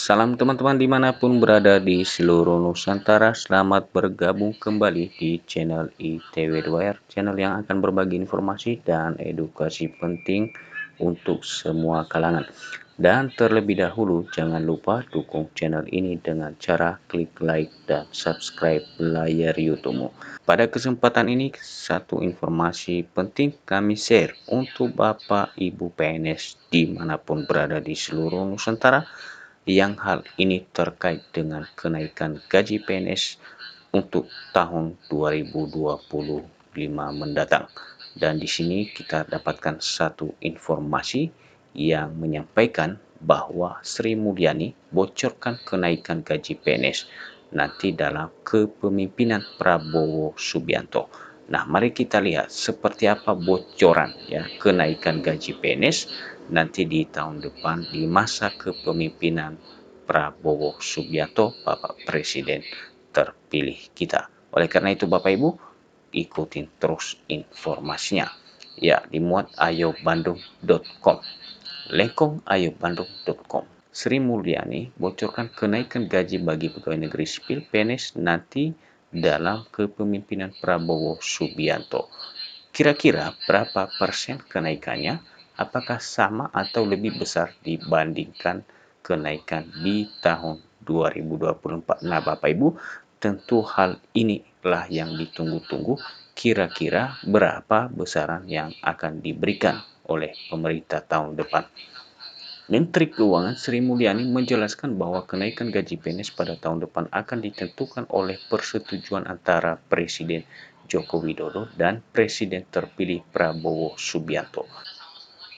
Salam teman-teman dimanapun berada di seluruh Nusantara. Selamat bergabung kembali di channel ITW2R, channel yang akan berbagi informasi dan edukasi penting untuk semua kalangan. Dan terlebih dahulu jangan lupa dukung channel ini dengan cara klik like dan subscribe layar YouTube-mu. Pada kesempatan ini satu informasi penting kami share untuk Bapak Ibu PNS dimanapun berada di seluruh Nusantara, yang hal ini terkait dengan kenaikan gaji PNS untuk tahun 2025 mendatang. Dan di sini kita dapatkan satu informasi yang menyampaikan bahwa Sri Mulyani bocorkan kenaikan gaji PNS nanti dalam kepemimpinan Prabowo Subianto. Nah, mari kita lihat seperti apa bocoran ya kenaikan gaji PNS nanti di tahun depan di masa kepemimpinan Prabowo Subianto, Bapak Presiden terpilih kita. Oleh karena itu Bapak Ibu, ikutin terus informasinya. Ya, dimuat ayobandung.com. Lekong ayobandung.com. Sri Mulyani bocorkan kenaikan gaji bagi pegawai negeri sipil PNS nanti dalam kepemimpinan Prabowo Subianto. Kira-kira berapa persen kenaikannya? Apakah sama atau lebih besar dibandingkan kenaikan di tahun 2024? Nah, Bapak Ibu, tentu hal inilah yang ditunggu-tunggu. Kira-kira berapa besaran yang akan diberikan oleh pemerintah tahun depan? Menteri Keuangan Sri Mulyani menjelaskan bahwa kenaikan gaji PNS pada tahun depan akan ditentukan oleh persetujuan antara Presiden Joko Widodo dan Presiden terpilih Prabowo Subianto.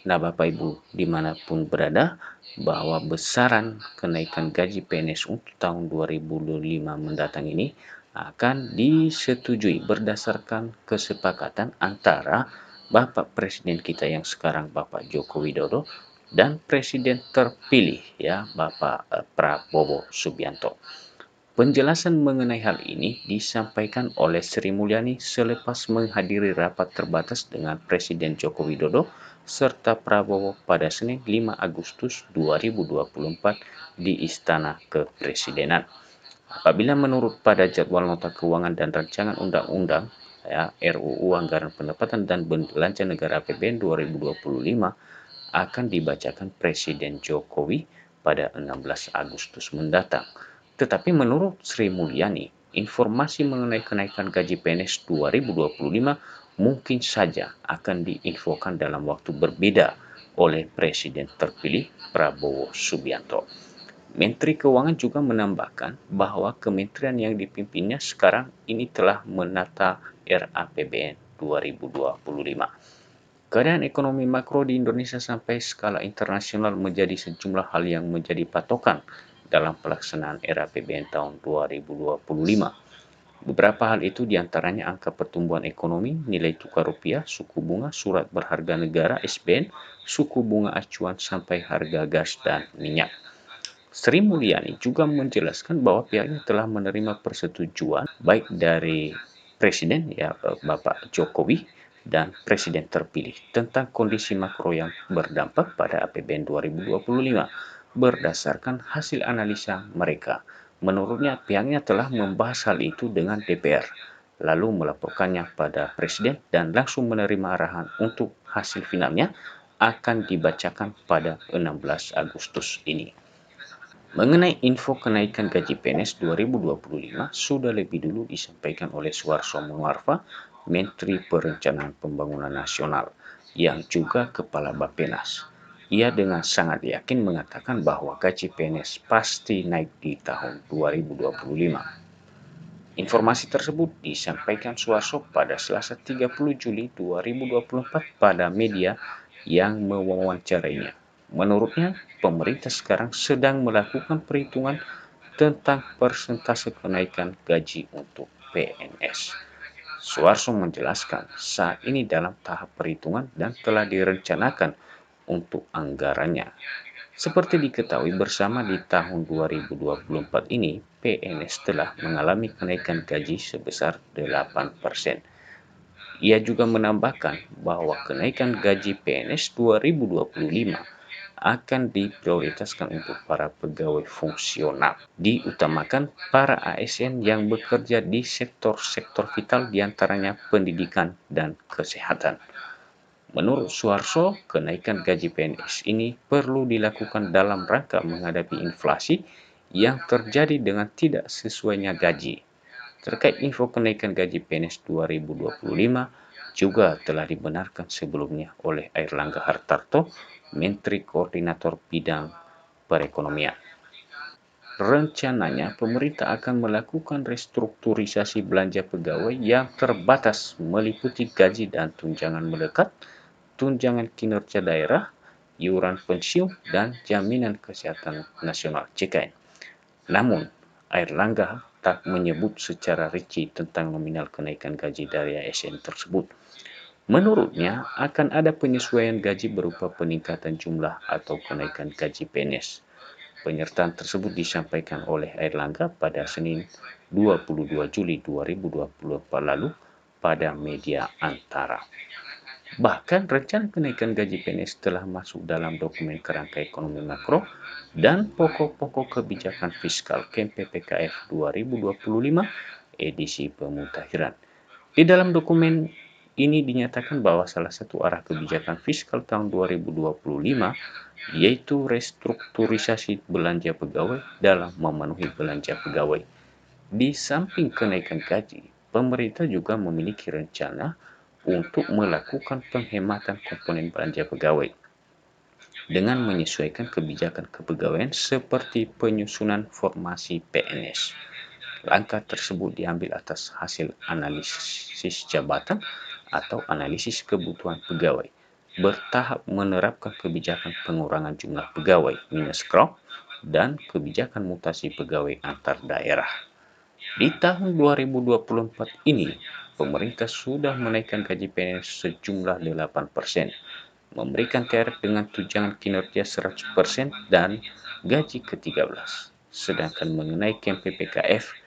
Nah, Bapak Ibu dimanapun berada, bahwa besaran kenaikan gaji PNS untuk tahun 2025 mendatang ini akan disetujui berdasarkan kesepakatan antara Bapak Presiden kita yang sekarang Bapak Joko Widodo dan Presiden terpilih ya Bapak Prabowo Subianto. Penjelasan mengenai hal ini disampaikan oleh Sri Mulyani selepas menghadiri rapat terbatas dengan Presiden Joko Widodo serta Prabowo pada Senin 5 Agustus 2024 di Istana Kepresidenan. Apabila menurut pada jadwal nota keuangan dan rancangan undang-undang ya, RUU Anggaran Pendapatan dan Belanja Negara APBN 2025 akan dibacakan Presiden Jokowi pada 16 Agustus mendatang. Tetapi menurut Sri Mulyani, informasi mengenai kenaikan gaji PNS 2025 mungkin saja akan diinfokan dalam waktu berbeda oleh Presiden terpilih Prabowo Subianto. Menteri Keuangan juga menambahkan bahwa kementerian yang dipimpinnya sekarang ini telah menata RAPBN 2025. Keadaan ekonomi makro di Indonesia sampai skala internasional menjadi sejumlah hal yang menjadi patokan dalam pelaksanaan RAPBN tahun 2025. Beberapa hal itu diantaranya angka pertumbuhan ekonomi, nilai tukar rupiah, suku bunga, surat berharga negara (SBN), suku bunga acuan sampai harga gas dan minyak. Sri Mulyani juga menjelaskan bahwa pihaknya telah menerima persetujuan baik dari Presiden ya Bapak Jokowi dan Presiden terpilih tentang kondisi makro yang berdampak pada APBN 2025 berdasarkan hasil analisa mereka. Menurutnya pihaknya telah membahas hal itu dengan DPR, lalu melaporkannya pada Presiden dan langsung menerima arahan untuk hasil finalnya akan dibacakan pada 16 Agustus ini. Mengenai info kenaikan gaji PNS 2025 sudah lebih dulu disampaikan oleh Suharto Monoarfa, Menteri Perencanaan Pembangunan Nasional, yang juga Kepala Bappenas. Ia dengan sangat yakin mengatakan bahwa gaji PNS pasti naik di tahun 2025. Informasi tersebut disampaikan Suharto pada Selasa 30 Juli 2024 pada media yang mewawancarainya. Menurutnya, pemerintah sekarang sedang melakukan perhitungan tentang persentase kenaikan gaji untuk PNS. Suharto menjelaskan saat ini dalam tahap perhitungan dan telah direncanakan untuk anggarannya. Seperti diketahui bersama di tahun 2024 ini, PNS telah mengalami kenaikan gaji sebesar 8%. Ia juga menambahkan bahwa kenaikan gaji PNS 2025 akan diprioritaskan untuk para pegawai fungsional. Diutamakan para ASN yang bekerja di sektor-sektor vital diantaranya pendidikan dan kesehatan. Menurut Suharso, kenaikan gaji PNS ini perlu dilakukan dalam rangka menghadapi inflasi yang terjadi dengan tidak sesuainya gaji. Terkait info kenaikan gaji PNS 2025 juga telah dibenarkan sebelumnya oleh Airlangga Hartarto, Menteri Koordinator Bidang Perekonomian. Rencananya, pemerintah akan melakukan restrukturisasi belanja pegawai yang terbatas meliputi gaji dan tunjangan melekat, tunjangan kinerja daerah, iuran pensiun, dan jaminan kesehatan nasional (JKN). Namun, Airlangga tak menyebut secara rinci tentang nominal kenaikan gaji dari ASN tersebut. Menurutnya, akan ada penyesuaian gaji berupa peningkatan jumlah atau kenaikan gaji PNS. Penyertaan tersebut disampaikan oleh Airlangga pada Senin 22 Juli 2024 lalu pada media Antara. Bahkan rencana kenaikan gaji PNS telah masuk dalam dokumen kerangka ekonomi makro dan pokok-pokok kebijakan fiskal KMPPKF 2025 edisi pemutakhiran. Di dalam dokumen ini dinyatakan bahwa salah satu arah kebijakan fiskal tahun 2025 yaitu restrukturisasi belanja pegawai dalam memenuhi belanja pegawai. Di samping kenaikan gaji, pemerintah juga memiliki rencana untuk melakukan penghematan komponen belanja pegawai dengan menyesuaikan kebijakan kepegawaian seperti penyusunan formasi PNS. Langkah tersebut diambil atas hasil analisis jabatan atau analisis kebutuhan pegawai, bertahap menerapkan kebijakan pengurangan jumlah pegawai minus crowd dan kebijakan mutasi pegawai antar daerah. Di tahun 2024 ini, pemerintah sudah menaikkan gaji PNS sejumlah 8%, memberikan THR dengan tunjangan kinerja 100% dan gaji ke-13. Sedangkan mengenai KMPPKF,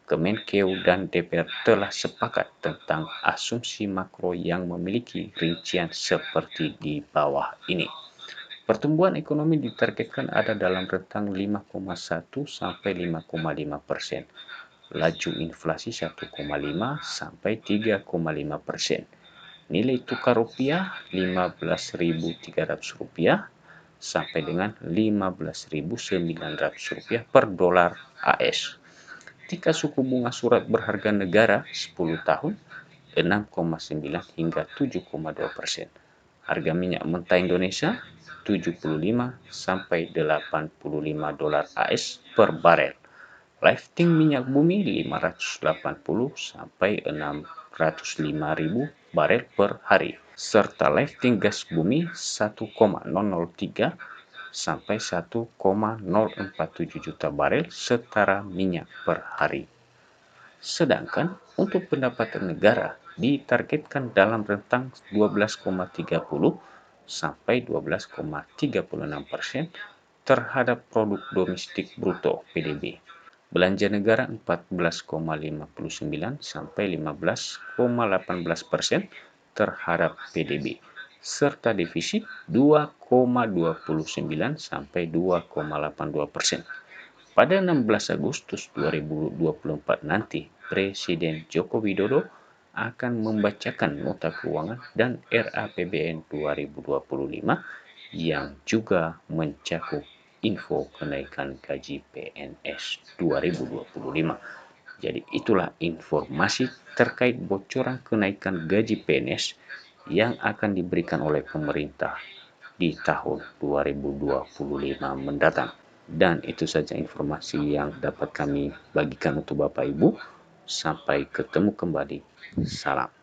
Kemenkeu dan DPR telah sepakat tentang asumsi makro yang memiliki rincian seperti di bawah ini. Pertumbuhan ekonomi ditargetkan ada dalam rentang 5,1 sampai 5,5%. Laju inflasi 1,5 sampai 3,5%. Nilai tukar rupiah Rp15.300 sampai dengan Rp15.900 per dolar AS. Tingkat suku bunga surat berharga negara 10 tahun 6,9 hingga 7,2%. Harga minyak mentah Indonesia 75 sampai 85 dolar AS per barel. Lifting minyak bumi 580 sampai 605.000 barel per hari, serta lifting gas bumi 1,003 sampai 1,047 juta barel setara minyak per hari. Sedangkan untuk pendapatan negara ditargetkan dalam rentang 12,30 sampai 12,36% terhadap produk domestik bruto (PDB). Belanja negara 14,59 sampai 15,18% terhadap PDB, serta defisit 2,29 sampai 2,82%. Pada 16 Agustus 2024 nanti, Presiden Joko Widodo akan membacakan nota keuangan dan RAPBN 2025 yang juga mencakup info kenaikan gaji PNS 2025. Jadi itulah informasi terkait bocoran kenaikan gaji PNS yang akan diberikan oleh pemerintah di tahun 2025 mendatang. Dan itu saja informasi yang dapat kami bagikan untuk Bapak Ibu. Sampai ketemu kembali. Salam.